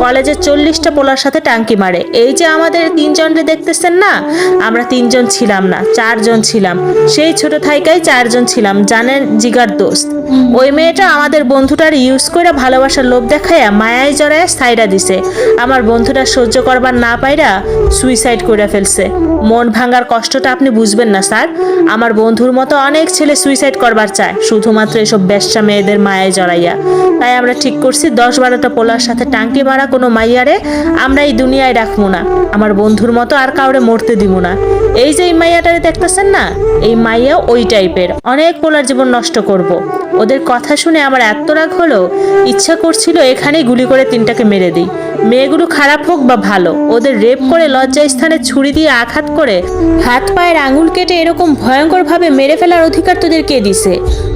কলেজে 40টা পোলার সাথে টাঙ্কি মারে। এই যে আমাদের তিনজনকে দেখতেছেন না, আমরা তিনজন ছিলাম না, 4জন ছিলাম। সেই ছোট থাইকাই 4জন ছিলাম, জানেন জিগার দোস্ত। ওই মেয়েটা আমাদের বন্ধুটার ইউজ করে ভালোবাসার লোভ দেখাইয়া মায়ায় জড়ায় সাইডা দিছে। আমার বন্ধুটা সহ্য করবার না পাইরা সুইসাইড করে ফেলছে। মন ভাঙার কষ্টটা আপনি বুঝবেন না স্যার। আমার বন্ধুর মতো অনেক ছেলে সুইসাইড করবার চায়, শুধুমাত্র এসব বেশ্যা মেয়েদের মায়ায় জড়াইয়া। তাই আমরা ঠিক করছি 10-12টা পোলার সাথে টাঙ্কি মারা কোনো মাইয়ারে আমরা এই দুনিয়ায় রাখবো না। আমার বন্ধুর মতো আর কাউরে মরতে দিব না। এই যে এই মাইয়াটারে দেখতেছেন না, এই মাইয়া ওই টাইপের, অনেক পোলার জীবন নষ্ট করব। ওদের কথা শুনে আমার এত রাগ হলো, ইচ্ছা করছিল এখানেই গুলি করে 3টাকে মেরে দিই। মেয়েগুলো খারাপ হোক বা ভালো, ওদের রেপ করে লজ্জা স্থানে ছুরি দিয়ে আঘাত করে হাত পায়ের আঙুল কেটে এরকম ভয়ঙ্কর ভাবে মেরে ফেলার অধিকার তোদের কে দিছে?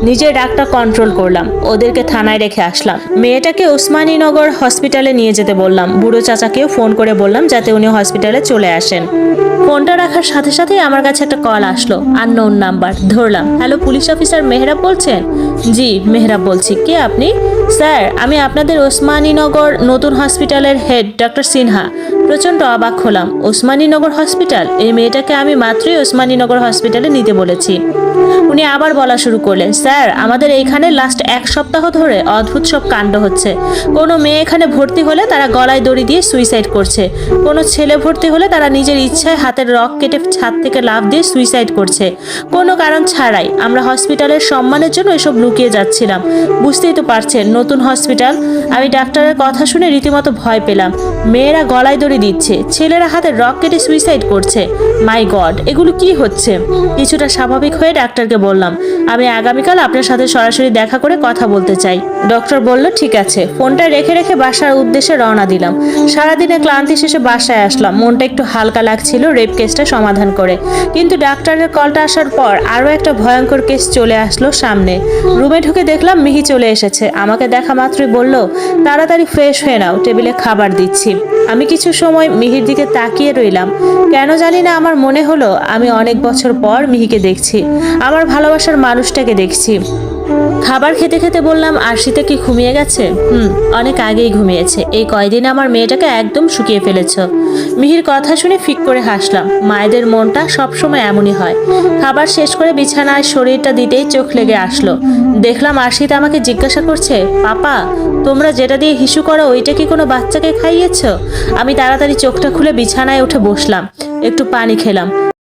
নিজের রাগটা কন্ট্রোল করলাম, ওদেরকে থানায় রেখে আসলাম। মেয়েটাকে ওসমানীনগর হসপিটালে নিয়ে যেতে বললাম। বুড়ো চাচাকেও ফোন করে বললাম যাতে উনি হসপিটালে চলে আসেন। ফোনটা রাখার সাথে সাথেই আমার কাছে একটা কল আসলো, আননোন নাম্বার। ধরলাম। হ্যালো, পুলিশ অফিসার মেহরাব বলছেন? জি, মেহরাব বলছি। কে আপনি? স্যার, আমি আপনাদের ওসমানীনগর নতুন হসপিটালের হেড ডক্টর সিনহা। প্রচণ্ড অবাক হলাম। ওসমানীনগর হসপিটাল? এই মেয়েটাকে আমি মাত্রই ওসমানীনগর হসপিটালে নিতে বলেছি। উনি আবার বলা শুরু করলেন, স্যার আমাদের এইখানে লাস্ট 1 সপ্তাহ ধরে অদ্ভুত সব কাণ্ড হচ্ছে। কোনো মেয়ে এখানে ভর্তি হলে তারা গলায় দড়ি দিয়ে সুইসাইড করছে, কোনো ছেলে ভর্তি হলে তারা নিজের ইচ্ছায় হাতের রক কেটে ছাদ থেকে লাফ দিয়ে সুইসাইড করছে, কোনো কারণ ছাড়াই। আমরা হসপিটালের সম্মানের জন্য এসব লুকিয়ে যাচ্ছিলাম। বুঝতেই তো পারছেন, নতুন হসপিটাল। আমি ডাক্তারের কথা শুনে রীতিমতো ভয় পেলাম। মেয়েরা গলায় দড়ি দিচ্ছে, ছেলেরা হাতের রক কেটে সুইসাইড করছে। মাই গড, এগুলো কি হচ্ছে? কিছুটা স্বাভাবিক হয়ে ডাক্তারকে বললাম, আমি আগামীকাল আপনার সাথে সরাসরি দেখা করে কথা বলতে চাই। ডক্টর বলল ঠিক আছে। ফোনটা রেখে রেখে বাসার উদ্দেশ্যে রওনা দিলাম। সারাদিনে ক্লান্তি শেষে বাসায় আসলাম। মনটা একটু হালকা লাগছিল রেপ কেসটা সমাধান করে। কিন্তু ডাক্তারের কলটা আসার পর আরও একটা ভয়ঙ্কর কেস চলে আসলো সামনে। রুমে ঢুকে দেখলাম মিহি চলে এসেছে। আমাকে দেখা মাত্রই বলল, তাড়াতাড়ি ফ্রেশ হয়ে নাও, টেবিলে খাবার দিচ্ছি। আমি কিছু সময় মিহির দিকে তাকিয়ে রইলাম। কেন জানি না আমার মনে হলো আমি অনেক বছর পর মিহিকে দেখছি, আমার ভালোবাসার মানুষটাকে দেখছি। খাবার খেতে খেতে বললাম, আরশিতা কি ঘুমিয়ে গেছে? অনেক আগেই ঘুমিয়েছে। এই কয়দিন আমার মেয়েটাকে একদম শুকিয়ে ফেলেছ। মিহির কথা শুনে ফিক করে হাসলাম। মায়েদের মনটা সবসময় এমনই হয়। খাবার শেষ করে বিছানায় শরীরটা দিতেই চোখ লেগে আসলো। দেখলাম আরশিতা আমাকে জিজ্ঞাসা করছে, পাপা তোমরা যেটা দিয়ে হিসু করো ওইটা কি কোনো বাচ্চাকে খাইয়েছ? আমি তাড়াতাড়ি চোখটা খুলে বিছানায় উঠে বসলাম, একটু পানি খেলাম।